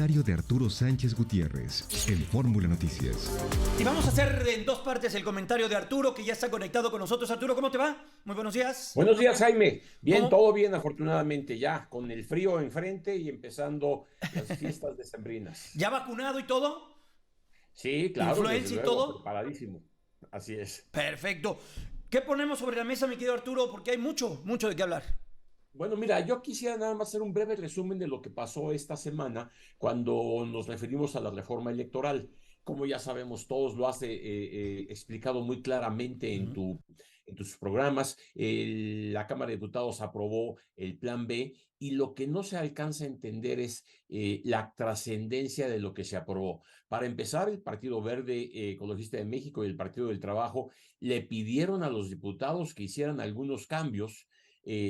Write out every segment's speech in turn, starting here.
De Arturo Sánchez Gutiérrez, en Fórmula Noticias. Y vamos a hacer en dos partes el comentario de Arturo, que ya está conectado con nosotros. Arturo, ¿cómo te va? Muy buenos días. Buenos días, Jaime. Bien, ¿Cómo? todo bien, afortunadamente, ya con el frío enfrente y empezando las fiestas decembrinas. ¿Ya vacunado y todo? Sí, claro, desde ¿Influencia y luego, todo? preparadísimo. Así es. Perfecto. ¿Qué ponemos sobre la mesa, mi querido Arturo? Porque hay mucho, mucho de qué hablar. Bueno, mira, yo quisiera nada más hacer un breve resumen de lo que pasó esta semana cuando nos referimos a la reforma electoral. Como ya sabemos, todos lo has explicado muy claramente en en tus programas. La Cámara de Diputados aprobó el Plan B y lo que no se alcanza a entender es la trascendencia de lo que se aprobó. Para empezar, el Partido Verde Ecologista de México y el Partido del Trabajo le pidieron a los diputados que hicieran algunos cambios.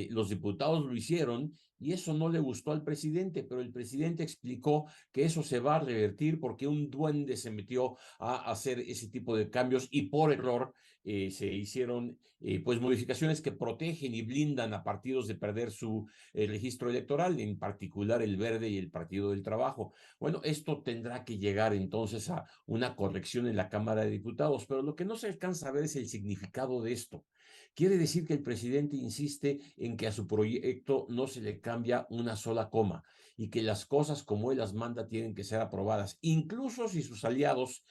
Los diputados lo hicieron y eso no le gustó al presidente, pero el presidente explicó que eso se va a revertir porque un duende se metió a hacer ese tipo de cambios y por error se hicieron pues modificaciones que protegen y blindan a partidos de perder su registro electoral, en particular el Verde y el Partido del Trabajo. Bueno, esto tendrá que llegar entonces a una corrección en la Cámara de Diputados, pero lo que no se alcanza a ver es el significado de esto. Quiere decir que el presidente insiste en que a su proyecto no se le cambia una sola coma y que las cosas como él las manda tienen que ser aprobadas, incluso si sus aliados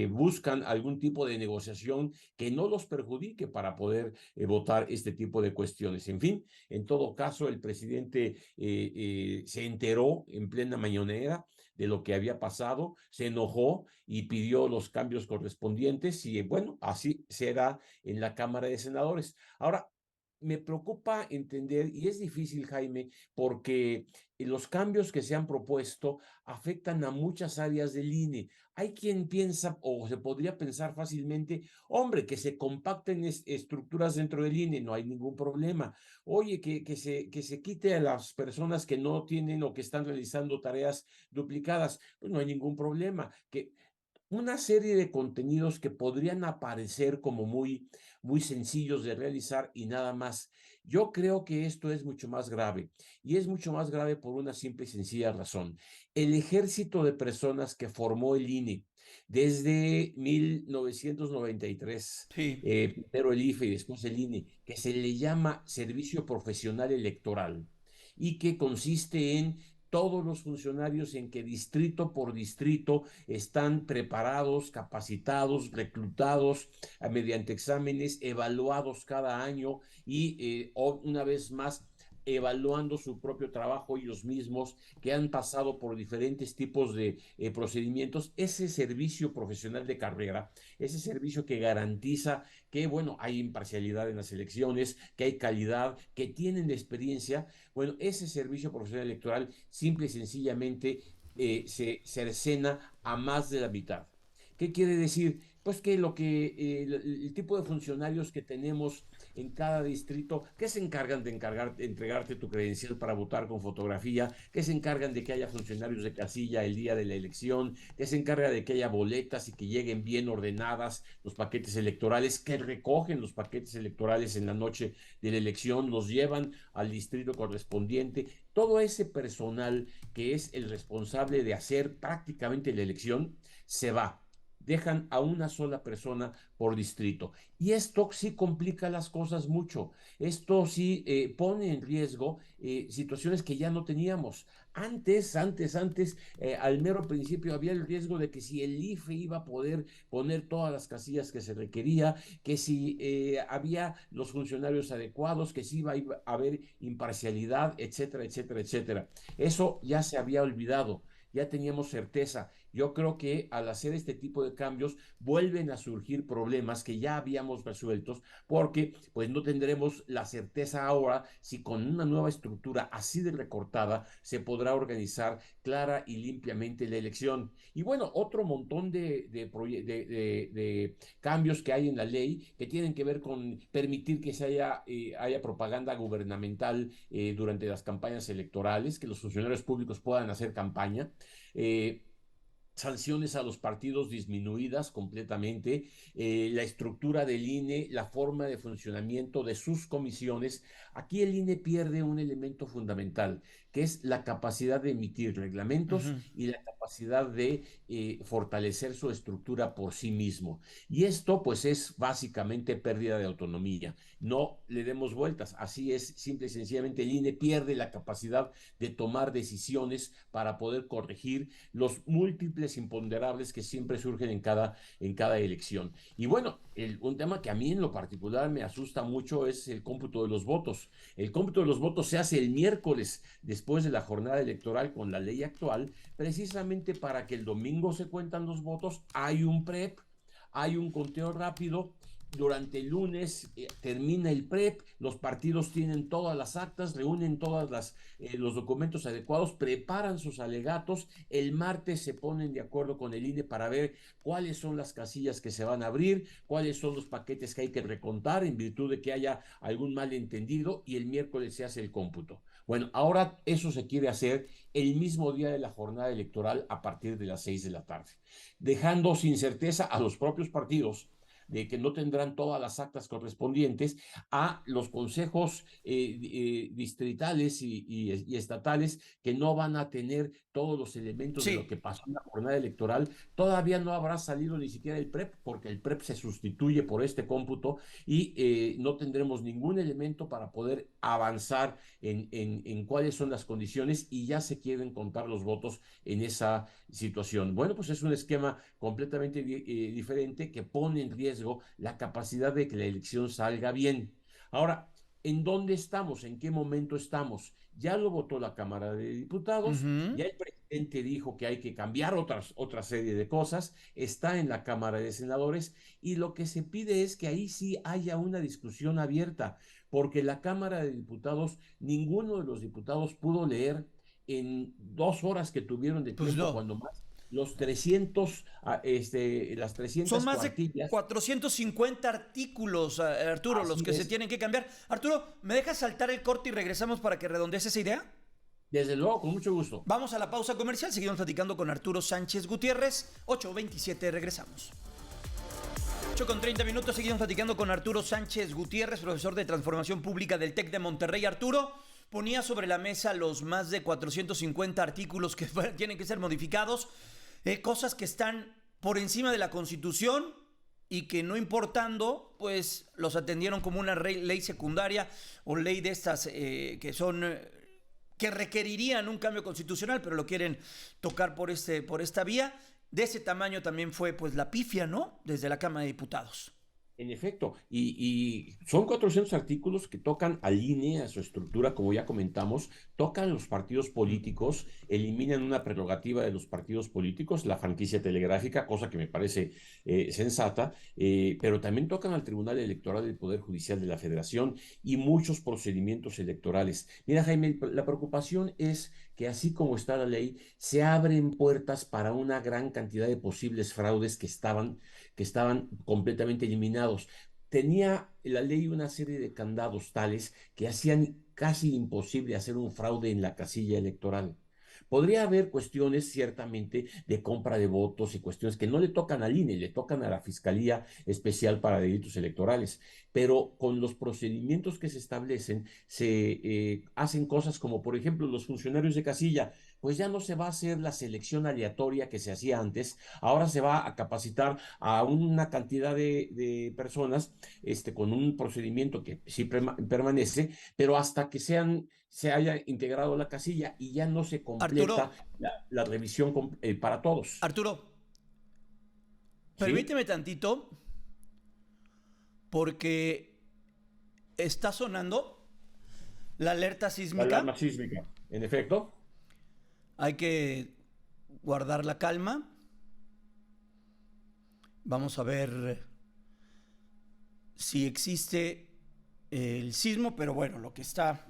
buscan algún tipo de negociación que no los perjudique para poder votar este tipo de cuestiones. En fin, en todo caso, el presidente se enteró en plena mañanera de lo que había pasado, se enojó y pidió los cambios correspondientes y bueno, así será en la Cámara de Senadores. Ahora, me preocupa entender, y es difícil, Jaime, porque los cambios que se han propuesto afectan a muchas áreas del INE. Hay quien piensa, o se podría pensar fácilmente, hombre, que se compacten estructuras dentro del INE, no hay ningún problema. Oye, que se quite a las personas que no tienen o que están realizando tareas duplicadas, pues no hay ningún problema. Que una serie de contenidos que podrían aparecer como muy sencillos de realizar y nada más. Yo creo que esto es mucho más grave y es mucho más grave por una simple y sencilla razón. El ejército de personas que formó el INE desde 1993, Sí. primero el IFE y después el INE, que se le llama Servicio Profesional Electoral y que consiste en todos los funcionarios en que distrito por distrito están preparados, capacitados, reclutados mediante exámenes, evaluados cada año y una vez más evaluando su propio trabajo ellos mismos, que han pasado por diferentes tipos de procedimientos, ese servicio profesional de carrera, ese servicio que garantiza que, bueno, hay imparcialidad en las elecciones, que hay calidad, que tienen experiencia, bueno, ese servicio profesional electoral simple y sencillamente se cercena a más de la mitad. ¿Qué quiere decir? Pues que el tipo de funcionarios que tenemos en cada distrito, que se encargan de entregarte tu credencial para votar con fotografía, que se encargan de que haya funcionarios de casilla el día de la elección, que se encarga de que haya boletas y que lleguen bien ordenadas los paquetes electorales, que recogen los paquetes electorales en la noche de la elección, los llevan al distrito correspondiente, todo ese personal que es el responsable de hacer prácticamente la elección, se va. Dejan a una sola persona por distrito. Y esto sí complica las cosas mucho. Esto sí pone en riesgo situaciones que ya no teníamos. Al mero principio había el riesgo de que si el IFE iba a poder poner todas las casillas que se requería, que si había los funcionarios adecuados, que si iba a haber imparcialidad, etcétera, etcétera, etcétera. Eso ya se había olvidado, ya teníamos certeza. Yo creo que al hacer este tipo de cambios vuelven a surgir problemas que ya habíamos resueltos porque pues no tendremos la certeza ahora si con una nueva estructura así de recortada se podrá organizar clara y limpiamente la elección. Y bueno, otro montón de cambios que hay en la ley que tienen que ver con permitir que haya propaganda gubernamental durante las campañas electorales, que los funcionarios públicos puedan hacer campaña. Eh, Sanciones a los partidos disminuidas completamente, la estructura del INE, la forma de funcionamiento de sus comisiones. Aquí el INE pierde un elemento fundamental, que es la capacidad de emitir reglamentos y la capacidad de fortalecer su estructura por sí mismo. Y esto pues es básicamente pérdida de autonomía. No le demos vueltas, así es, simple y sencillamente el INE pierde la capacidad de tomar decisiones para poder corregir los múltiples imponderables que siempre surgen en cada elección. Y bueno, un tema que a mí en lo particular me asusta mucho es el cómputo de los votos. El cómputo de los votos se hace el miércoles después de la jornada electoral con la ley actual, precisamente para que el domingo se cuentan los votos, hay un PREP, hay un conteo rápido. Durante el lunes termina el PREP, los partidos tienen todas las actas, reúnen todos los documentos adecuados, preparan sus alegatos, el martes se ponen de acuerdo con el INE para ver cuáles son las casillas que se van a abrir, cuáles son los paquetes que hay que recontar en virtud de que haya algún malentendido, y el miércoles se hace el cómputo. Bueno, ahora eso se quiere hacer el mismo día de la jornada electoral a partir de las 6 de la tarde, dejando sin certeza a los propios partidos de que no tendrán todas las actas correspondientes, a los consejos distritales y estatales, que no van a tener todos los elementos de lo que pasó en la jornada electoral. Todavía no habrá salido ni siquiera el PREP, porque el PREP se sustituye por este cómputo, y no tendremos ningún elemento para poder avanzar en cuáles son las condiciones, y ya se quieren contar los votos en esa situación. Bueno, pues es un esquema completamente diferente, que pone en riesgo la capacidad de que la elección salga bien. Ahora, ¿en dónde estamos? ¿En qué momento estamos? Ya lo votó la Cámara de Diputados, ya el presidente dijo que hay que cambiar otra serie de cosas, está en la Cámara de Senadores, y lo que se pide es que ahí sí haya una discusión abierta, porque la Cámara de Diputados, ninguno de los diputados pudo leer en 2 horas que tuvieron de tiempo, cuando más, las 300 Son más cuartillas. de 450 artículos, Arturo, los que se tienen que cambiar. Arturo, ¿me dejas saltar el corte y regresamos para que redondees esa idea? Desde luego, con mucho gusto. Vamos a la pausa comercial, seguimos platicando con Arturo Sánchez Gutiérrez. 8:27, regresamos. 8:30, seguimos platicando con Arturo Sánchez Gutiérrez, profesor de Transformación Pública del TEC de Monterrey. Arturo, ponía sobre la mesa los más de 450 artículos que tienen que ser modificados, cosas que están por encima de la Constitución y que, no importando, pues los atendieron como una ley secundaria o ley de estas que son que requerirían un cambio constitucional, pero lo quieren tocar por esta vía. De ese tamaño también fue pues la pifia, ¿no? Desde la Cámara de Diputados. En efecto, y son 400 artículos que tocan al INE, a su estructura, como ya comentamos, tocan los partidos políticos, eliminan una prerrogativa de los partidos políticos, la franquicia telegráfica, cosa que me parece sensata, pero también tocan al Tribunal Electoral del Poder Judicial de la Federación y muchos procedimientos electorales. Mira, Jaime, la preocupación es que, así como está la ley, se abren puertas para una gran cantidad de posibles fraudes que estaban completamente eliminados. Tenía la ley una serie de candados tales que hacían casi imposible hacer un fraude en la casilla electoral. Podría haber cuestiones, ciertamente, de compra de votos y cuestiones que no le tocan al INE, le tocan a la Fiscalía Especial para Delitos Electorales, pero con los procedimientos que se establecen, se hacen cosas como, por ejemplo, los funcionarios de casilla, pues ya no se va a hacer la selección aleatoria que se hacía antes, ahora se va a capacitar a una cantidad de personas con un procedimiento que sí permanece, pero hasta que se haya integrado la casilla, y ya no se completa la revisión para todos. Arturo, permíteme tantito, porque está sonando la alerta sísmica. La alarma sísmica, en efecto. Hay que guardar la calma. Vamos a ver si existe el sismo, pero bueno, lo que está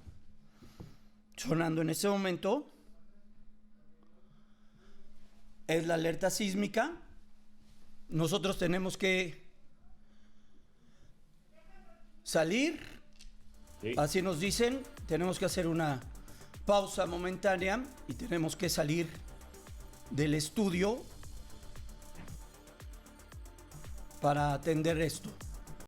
sonando en este momento es la alerta sísmica. Nosotros tenemos que salir, así nos dicen, tenemos que hacer una pausa momentánea y tenemos que salir del estudio para atender esto.